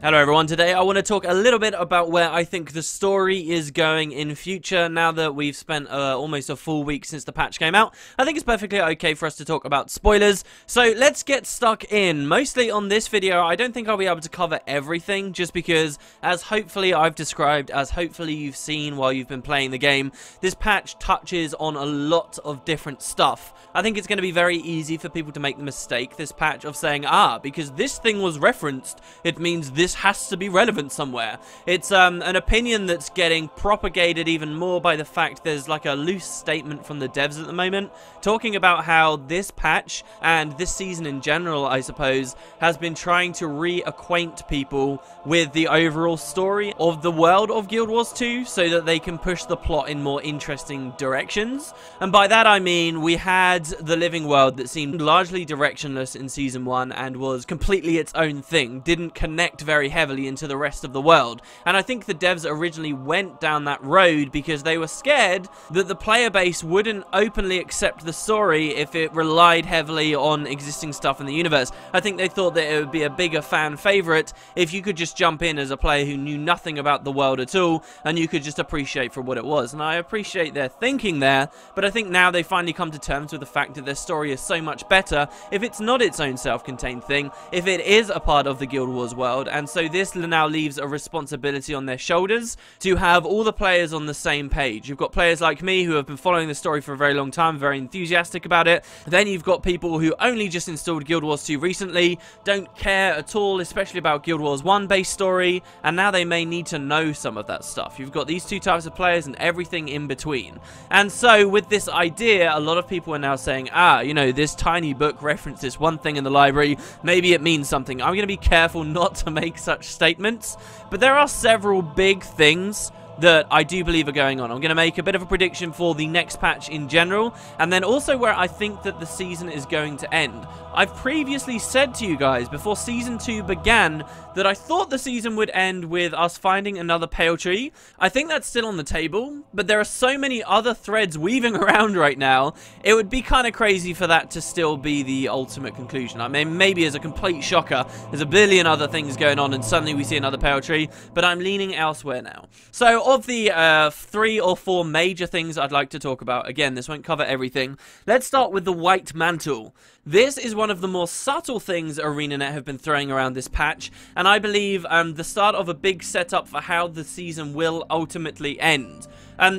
Hello everyone, today I want to talk a little bit about where I think the story is going in future now that we've spent almost a full week since the patch came out. I think it's perfectly okay for us to talk about spoilers, so let's get stuck in. Mostly on this video, I don't think I'll be able to cover everything, just because, as hopefully I've described, as hopefully you've seen while you've been playing the game, this patch touches on a lot of different stuff. I think it's going to be very easy for people to make the mistake this patch of saying, because this thing was referenced, it means this has to be relevant somewhere. It's an opinion that's getting propagated even more by the fact there's like a loose statement from the devs at the moment talking about how this patch and this season in general, I suppose, has been trying to reacquaint people with the overall story of the world of Guild Wars 2 so that they can push the plot in more interesting directions. And by that I mean we had the living world that seemed largely directionless in season 1 and was completely its own thing, didn't connect very heavily into the rest of the world. And I think the devs originally went down that road because they were scared that the player base wouldn't openly accept the story if it relied heavily on existing stuff in the universe. I think they thought that it would be a bigger fan favorite if you could just jump in as a player who knew nothing about the world at all and you could just appreciate for what it was. And I appreciate their thinking there, but I think now they finally come to terms with the fact that their story is so much better if it's not its own self-contained thing, if it is a part of the Guild Wars world. And so this now leaves a responsibility on their shoulders to have all the players on the same page. You've got players like me who have been following the story for a very long time, very enthusiastic about it. Then you've got people who only just installed Guild Wars 2 recently, don't care at all, especially about Guild Wars 1 base story, and now they may need to know some of that stuff. You've got these two types of players and everything in between. And so with this idea, a lot of people are now saying, you know, this tiny book referenced this one thing in the library, maybe it means something. I'm going to be careful not to make such statements, but there are several big things that I do believe are going on. I'm going to make a bit of a prediction for the next patch in general, and then also where I think that the season is going to end. I've previously said to you guys before Season 2 began that I thought the season would end with us finding another pale tree. I think that's still on the table, but there are so many other threads weaving around right now, it would be kind of crazy for that to still be the ultimate conclusion. I mean, maybe as a complete shocker, there's a billion other things going on and suddenly we see another pale tree, but I'm leaning elsewhere now. So of the 3 or 4 major things I'd like to talk about, again, this won't cover everything, let's start with the White Mantle. This is one of the more subtle things ArenaNet have been throwing around this patch, and I believe the start of a big setup for how the season will ultimately end.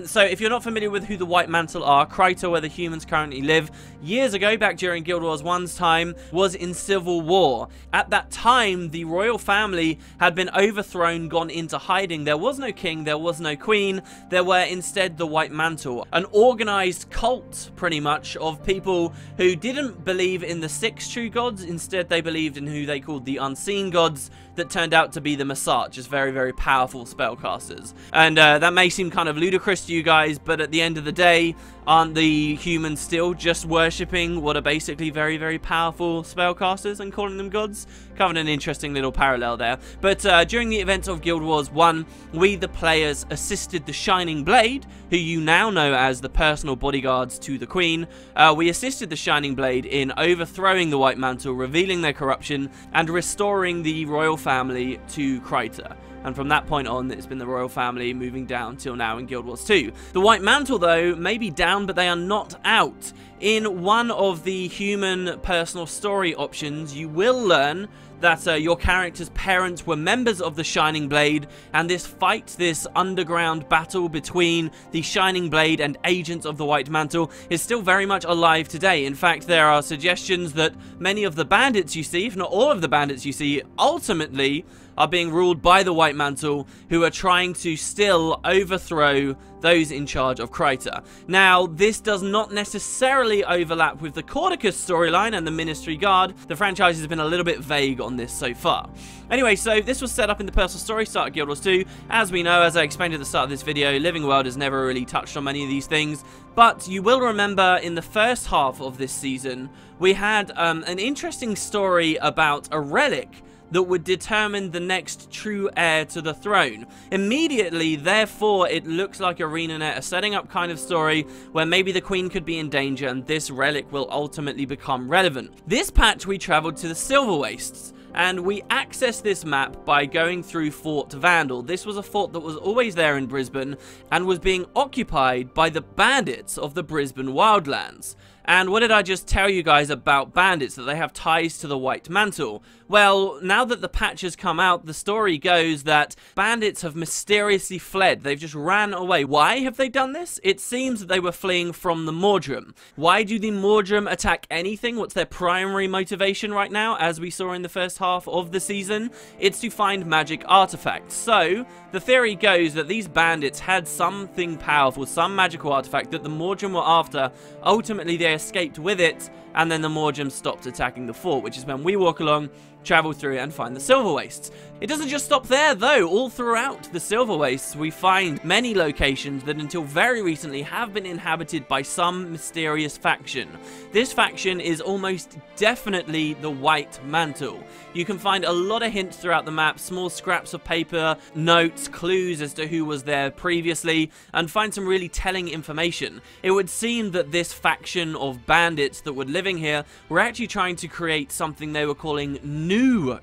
So if you're not familiar with who the White Mantle are, Kryta, where the humans currently live, years ago, back during Guild Wars 1's time, was in civil war. At that time, the royal family had been overthrown, gone into hiding. There was no king, there was no queen, there were instead the White Mantle. An organized cult, pretty much, of people who didn't believe in the 6 true gods, instead they believed in who they called the unseen gods, that turned out to be the Masat, just very, very powerful spellcasters. And that may seem kind of ludicrous to you guys, but at the end of the day, aren't the humans still just worshipping what are basically very, very powerful spellcasters and calling them gods? Kind of an interesting little parallel there. But during the events of Guild Wars 1, we, the players, assisted the Shining Blade, who you now know as the personal bodyguards to the Queen. We assisted the Shining Blade in overthrowing the White Mantle, revealing their corruption, and restoring the royal family to Kryta. And from that point on, it's been the royal family moving down till now in Guild Wars 2. The White Mantle, though, may be down, but they are not out. In one of the human personal story options, you will learn that your character's parents were members of the Shining Blade, and this fight, this underground battle between the Shining Blade and agents of the White Mantle is still very much alive today. In fact, there are suggestions that many of the bandits you see, if not all of the bandits you see, ultimately are being ruled by the White Mantle, who are trying to still overthrow those in charge of Kryta. Now, this does not necessarily overlap with the Cordicus storyline and the Ministry Guard. The franchise has been a little bit vague on this so far. Anyway, so this was set up in the personal story start of Guild Wars 2. As we know, as I explained at the start of this video, Living World has never really touched on many of these things. But you will remember in the first half of this season, we had an interesting story about a relic that would determine the next true heir to the throne. Immediately, therefore, it looks like ArenaNet are setting up kind of story where maybe the Queen could be in danger and this relic will ultimately become relevant. This patch, we traveled to the Silver Wastes, and we access this map by going through Fort Vandal. This was a fort that was always there in Brisbane and was being occupied by the bandits of the Brisbane Wildlands. And what did I just tell you guys about bandits? That they have ties to the White Mantle. Well, now that the patch has come out, the story goes that bandits have mysteriously fled. They've just ran away. Why have they done this? It seems that they were fleeing from the Mordrum. Why do the Mordrum attack anything? What's their primary motivation right now, as we saw in the first half of the season? It's to find magic artifacts. So, the theory goes that these bandits had something powerful, some magical artifact that the Mordrum were after. Ultimately, they escaped with it, and then the Mordrum stopped attacking the fort, which is when we walk along, travel through and find the Silver Wastes. It doesn't just stop there though. All throughout the Silver Wastes we find many locations that until very recently have been inhabited by some mysterious faction. This faction is almost definitely the White Mantle. You can find a lot of hints throughout the map, small scraps of paper, notes, clues as to who was there previously, and find some really telling information. It would seem that this faction of bandits that were living here were actually trying to create something they were calling New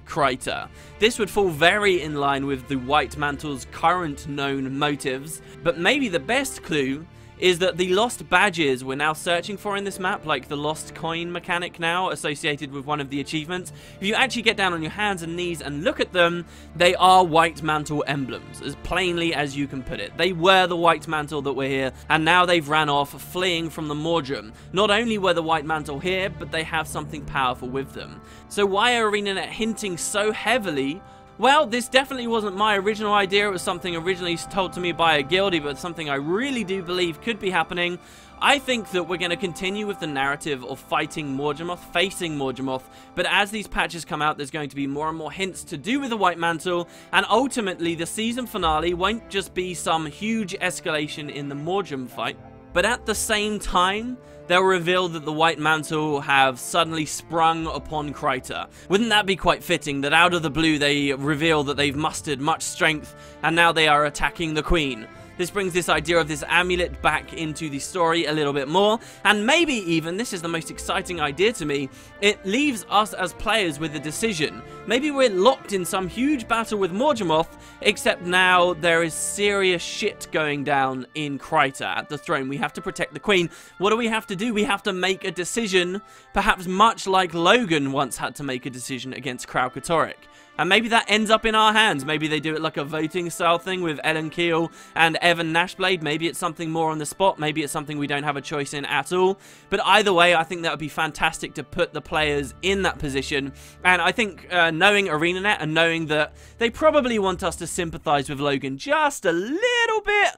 Gw2. This would fall very in line with the White Mantle's current known motives, but maybe the best clue is that the lost badges we're now searching for in this map, like the lost coin mechanic now associated with one of the achievements, if you actually get down on your hands and knees and look at them, they are White Mantle emblems, as plainly as you can put it. They were the White Mantle that were here, and now they've ran off fleeing from the Mordrum. Not only were the White Mantle here, but they have something powerful with them. So why are ArenaNet hinting so heavily? Well, this definitely wasn't my original idea. It was something originally told to me by a guildie, but something I really do believe could be happening. I think that we're going to continue with the narrative of fighting Morgemoth, facing Morgemoth, but as these patches come out, there's going to be more and more hints to do with the White Mantle, and ultimately the season finale won't just be some huge escalation in the Mordrum fight, but at the same time, they'll reveal that the White Mantle have suddenly sprung upon Gw2. Wouldn't that be quite fitting that out of the blue they reveal that they've mustered much strength and now they are attacking the Queen? This brings this idea of this amulet back into the story a little bit more, and maybe even, this is the most exciting idea to me, it leaves us as players with a decision. Maybe we're locked in some huge battle with Morgemoth, except now there is serious shit going down in Gw2 at the throne. We have to protect the Queen. What do we have to do? We have to make a decision, perhaps much like Logan once had to make a decision against Gw2. And maybe that ends up in our hands. Maybe they do it like a voting style thing with Ellen Keel and Evan Nashblade. Maybe it's something more on the spot. Maybe it's something we don't have a choice in at all. But either way, I think that would be fantastic to put the players in that position. And I think knowing ArenaNet and knowing that they probably want us to sympathize with Logan just a little bit,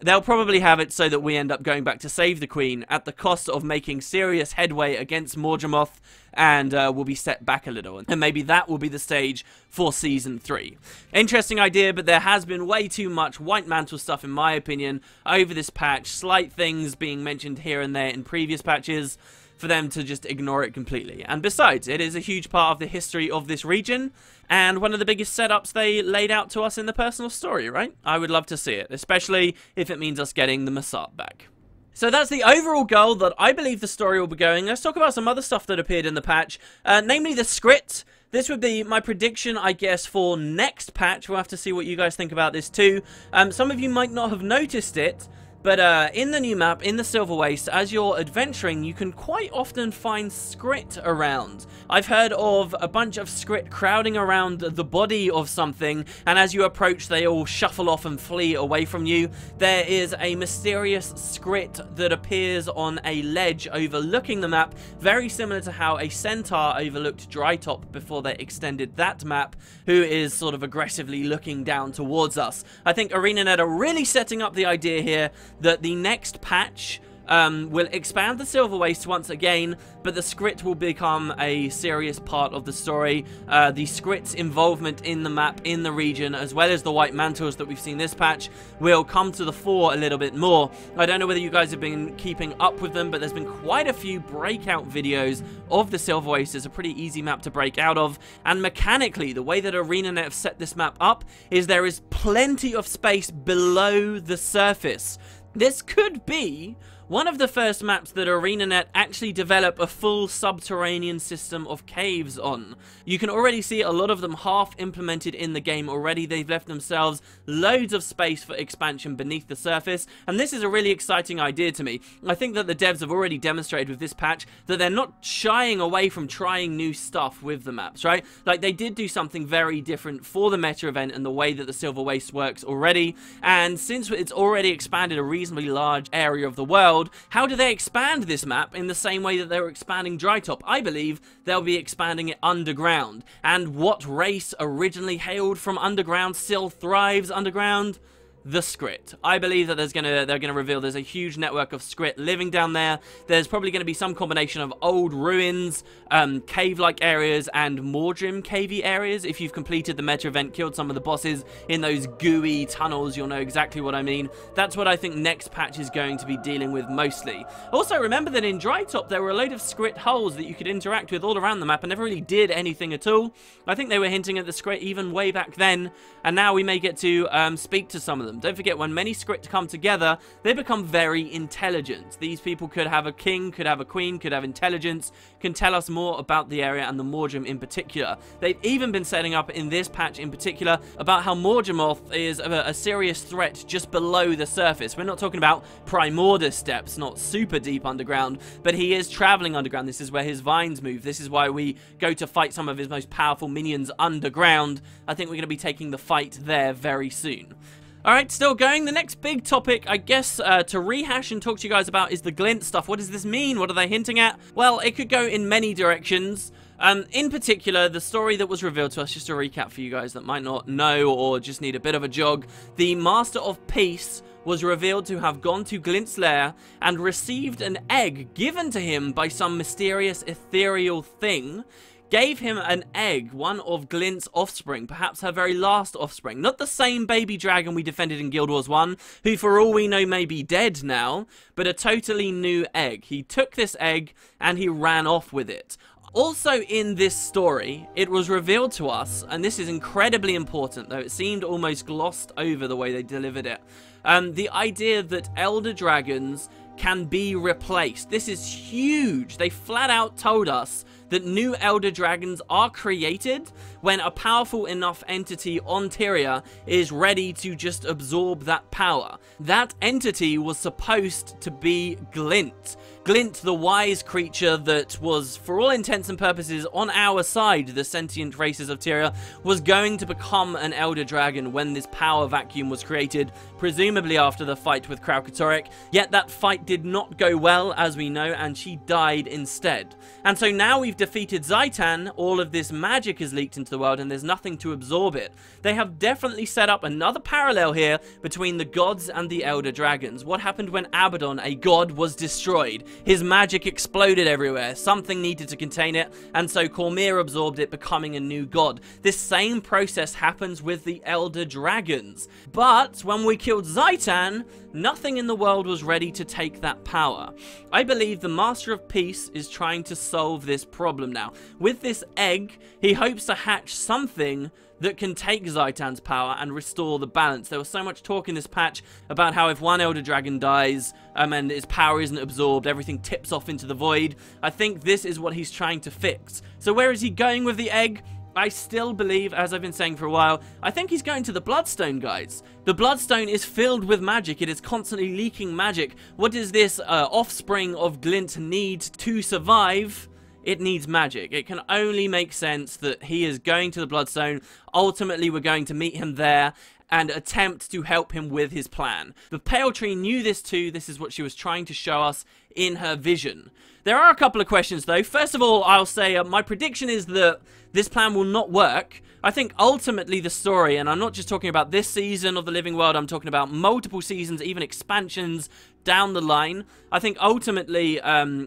they'll probably have it so that we end up going back to save the Queen at the cost of making serious headway against Morgemoth, and we'll be set back a little. And maybe that will be the stage for Season 3. Interesting idea, but there has been way too much White Mantle stuff, in my opinion, over this patch. Slight things being mentioned here and there in previous patches for them to just ignore it completely. And besides, it is a huge part of the history of this region, and one of the biggest setups they laid out to us in the personal story, right? I would love to see it, especially if it means us getting the Massart back. So that's the overall goal that I believe the story will be going. Let's talk about some other stuff that appeared in the patch, namely the script. This would be my prediction, I guess, for next patch. We'll have to see what you guys think about this too. Some of you might not have noticed it, but in the new map, in the Silver Waste, as you're adventuring, you can quite often find Skrit around. I've heard of a bunch of Skrit crowding around the body of something, and as you approach, they all shuffle off and flee away from you. There is a mysterious Skrit that appears on a ledge overlooking the map, very similar to how a centaur overlooked Drytop before they extended that map, who is sort of aggressively looking down towards us. I think ArenaNet are really setting up the idea here that the next patch will expand the Silver Waste once again, but the Skrit will become a serious part of the story. The Skrit's involvement in the map, in the region, as well as the White Mantles that we've seen this patch, will come to the fore a little bit more. I don't know whether you guys have been keeping up with them, but there's been quite a few breakout videos of the Silver Waste. It's a pretty easy map to break out of, and mechanically, the way that ArenaNet have set this map up is there is plenty of space below the surface. This could be one of the first maps that ArenaNet actually develop a full subterranean system of caves on. You can already see a lot of them half implemented in the game already. They've left themselves loads of space for expansion beneath the surface, and this is a really exciting idea to me. I think that the devs have already demonstrated with this patch that they're not shying away from trying new stuff with the maps, right? Like, they did do something very different for the meta event and the way that the Silver Waste works already, and since it's already expanded a reasonably large area of the world, how do they expand this map in the same way that they were expanding Drytop? I believe they'll be expanding it underground. And what race originally hailed from underground still thrives underground? The Skrit. I believe that they're gonna reveal there's a huge network of Skrit living down there. There's probably gonna be some combination of old ruins, cave-like areas, and Mordrim cavey areas. If you've completed the meta event, killed some of the bosses in those gooey tunnels, you'll know exactly what I mean. That's what I think next patch is going to be dealing with mostly. Also, remember that in Drytop there were a load of Skrit holes that you could interact with all around the map and never really did anything at all. I think they were hinting at the Skrit even way back then, and now we may get to speak to some of them. Don't forget, when many Skrit come together, they become very intelligent. These people could have a king, could have a queen, could have intelligence, can tell us more about the area and the Mordrim in particular. They've even been setting up in this patch in particular about how Mordrimoth is a serious threat just below the surface. We're not talking about Primordus depths, not super deep underground, but he is traveling underground. This is where his vines move. This is why we go to fight some of his most powerful minions underground. I think we're going to be taking the fight there very soon. Alright, still going. The next big topic, I guess, to rehash and talk to you guys about is the glint stuff. What does this mean? What are they hinting at? Well, it could go in many directions. In particular, the story that was revealed to us, just to recap for you guys that might not know or just need a bit of a jog, the Master of Peace was revealed to have gone to Glint's lair and received an egg given to him by some mysterious ethereal thing. Gave him an egg, one of Glint's offspring, perhaps her very last offspring. Not the same baby dragon we defended in Guild Wars 1, who for all we know may be dead now, but a totally new egg. He took this egg and he ran off with it. Also in this story, it was revealed to us, and this is incredibly important, though it seemed almost glossed over the way they delivered it, the idea that Elder Dragons can be replaced. This is huge. They flat out told us that new Elder Dragons are created when a powerful enough entity on Tyria is ready to just absorb that power. That entity was supposed to be Glint. Glint, the wise creature that was, for all intents and purposes, on our side, the sentient races of Tyria, was going to become an Elder Dragon when this power vacuum was created, presumably after the fight with Kralkatorrik. Yet that fight did not go well, as we know, and she died instead. And so now we've defeated Zaitan, all of this magic is leaked into the world, and there's nothing to absorb it. They have definitely set up another parallel here between the gods and the Elder Dragons. What happened when Abaddon, a god, was destroyed? His magic exploded everywhere. Something needed to contain it, and so Cormyr absorbed it, becoming a new god. This same process happens with the Elder Dragons. But when we killed Zaitan, nothing in the world was ready to take that power. I believe the Master of Peace is trying to solve this problem now. With this egg, he hopes to hatch something that can take Zaitan's power and restore the balance. There was so much talk in this patch about how if one Elder Dragon dies and its power isn't absorbed, everything tips off into the void. I think this is what he's trying to fix. So where is he going with the egg? I still believe, as I've been saying for a while, I think he's going to the Bloodstone, guys. The Bloodstone is filled with magic. It is constantly leaking magic. What does this offspring of Glint need to survive? It needs magic. It can only make sense that he is going to the Bloodstone. Ultimately, we're going to meet him there and attempt to help him with his plan. The Pale Tree knew this too. This is what she was trying to show us in her vision. There are a couple of questions though. First of all, I'll say my prediction is that this plan will not work. I think ultimately the story, and I'm not just talking about this season of the Living World, I'm talking about multiple seasons, even expansions down the line. I think ultimately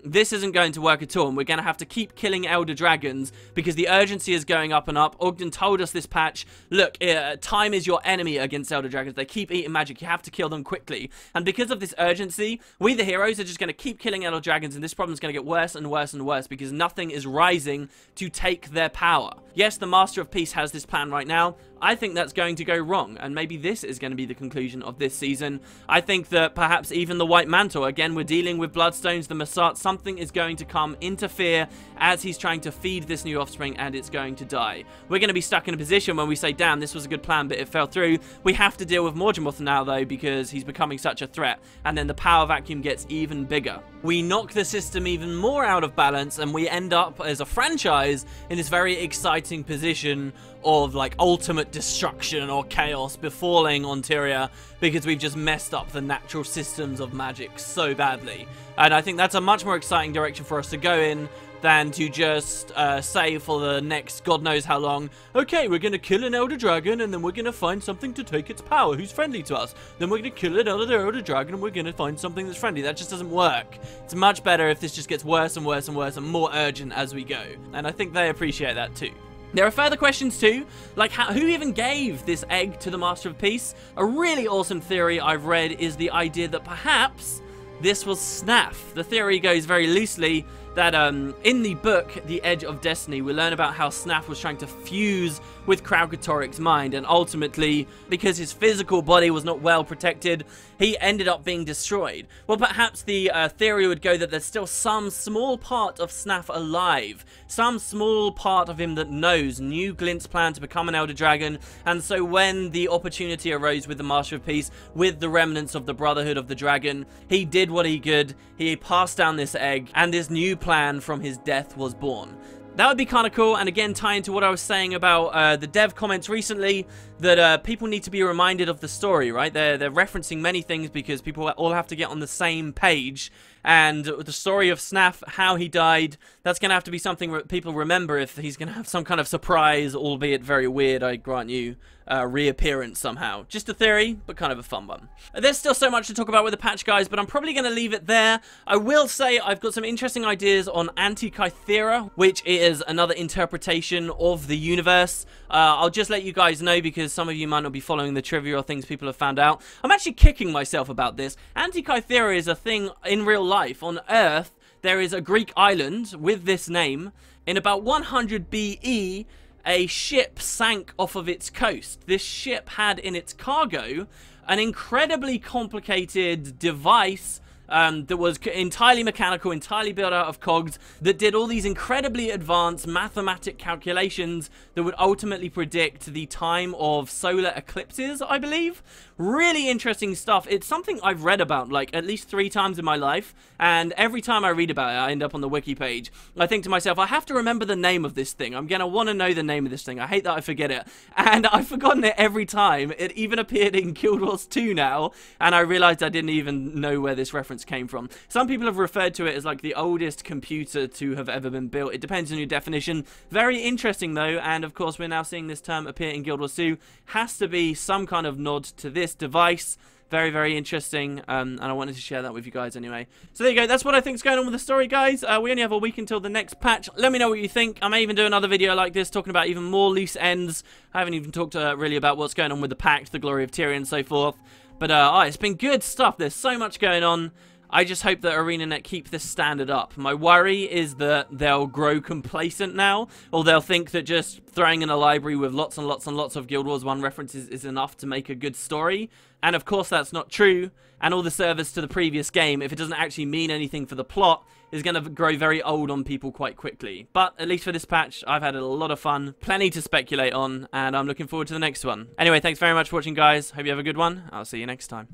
this isn't going to work at all, and we're going to have to keep killing Elder Dragons because the urgency is going up and up. Ogden told us this patch, look, time is your enemy against Elder Dragons. They keep eating magic. You have to kill them quickly. And because of this urgency, we the heroes are just going to keep killing Elder Dragons, and this problem is going to get worse and worse and worse because nothing is rising to take their power. Yes, the Master of Peace has this plan right now. I think that's going to go wrong, and maybe this is going to be the conclusion of this season. I think that perhaps even the White Mantle, again, we're dealing with Bloodstones, the Massat, something is going to come, interfere as he's trying to feed this new offspring, and it's going to die. We're going to be stuck in a position when we say, damn, this was a good plan, but it fell through. We have to deal with Morgemoth now, though, because he's becoming such a threat, and then the power vacuum gets even bigger. We knock the system even more out of balance, and we end up as a franchise in this very exciting position of like ultimate destruction or chaos befalling Ontaria because we've just messed up the natural systems of magic so badly. And I think that's a much more exciting direction for us to go in than to just say for the next God knows how long, okay, we're going to kill an Elder Dragon and then we're going to find something to take its power who's friendly to us. Then we're going to kill another Elder Dragon and we're going to find something that's friendly. That just doesn't work. It's much better if this just gets worse and worse and worse and more urgent as we go. And I think they appreciate that too. There are further questions too, like who even gave this egg to the Master of Peace? A really awesome theory I've read is the idea that perhaps this was Snaf. The theory goes very loosely that in the book, The Edge of Destiny, we learn about how Snaf was trying to fuse with Kralkatorric's mind, and ultimately, because his physical body was not well protected, he ended up being destroyed. Well, perhaps the theory would go that there's still some small part of Snaf alive, some small part of him that knew Glint's plan to become an Elder Dragon, and so when the opportunity arose with the Master of Peace, with the remnants of the Brotherhood of the Dragon, he did what he could, he passed down this egg, and this new plan from his death was born. That would be kind of cool, and again, tie into what I was saying about the dev comments recently, that people need to be reminded of the story, right? They're referencing many things because people all have to get on the same page, and the story of Snaf, how he died, that's going to have to be something that people remember if he's going to have some kind of surprise, albeit very weird, I grant you, reappearance somehow. Just a theory, but kind of a fun one. There's still so much to talk about with the patch, guys, but I'm probably going to leave it there. I will say I've got some interesting ideas on Antikythera, which is another interpretation of the universe. I'll just let you guys know because some of you might not be following the trivia or things people have found out. I'm actually kicking myself about this. Antikythera is a thing in real life. On Earth, there is a Greek island with this name. In about 100 BE, a ship sank off of its coast. This ship had in its cargo an incredibly complicated device that was entirely mechanical, entirely built out of cogs, that did all these incredibly advanced mathematic calculations that would ultimately predict the time of solar eclipses, I believe. Really interesting stuff. It's something I've read about like at least 3 times in my life, and every time I read about it, I end up on the wiki page. I think to myself, I have to remember the name of this thing. I'm gonna want to know the name of this thing. I hate that I forget it, and I've forgotten it every time. It even appeared in Guild Wars 2 now, and I realized I didn't even know where this reference came from. Some people have referred to it as like the oldest computer to have ever been built. It depends on your definition. Very interesting though, and of course we're now seeing this term appear in Guild Wars 2. Has to be some kind of nod to this device. Very, very interesting, and I wanted to share that with you guys anyway. So there you go, that's what I think is going on with the story, guys. We only have a week until the next patch. Let me know what you think. I may even do another video like this, talking about even more loose ends. I haven't even talked really about what's going on with the Pact, the Glory of Tyrion, and so forth. But it's been good stuff. There's so much going on. I just hope that ArenaNet keep this standard up. My worry is that they'll grow complacent now, or they'll think that just throwing in a library with lots and lots and lots of Guild Wars 1 references is enough to make a good story. And of course that's not true, and all the service to the previous game, if it doesn't actually mean anything for the plot, is going to grow very old on people quite quickly. But at least for this patch, I've had a lot of fun, plenty to speculate on, and I'm looking forward to the next one. Anyway, thanks very much for watching, guys. Hope you have a good one. I'll see you next time.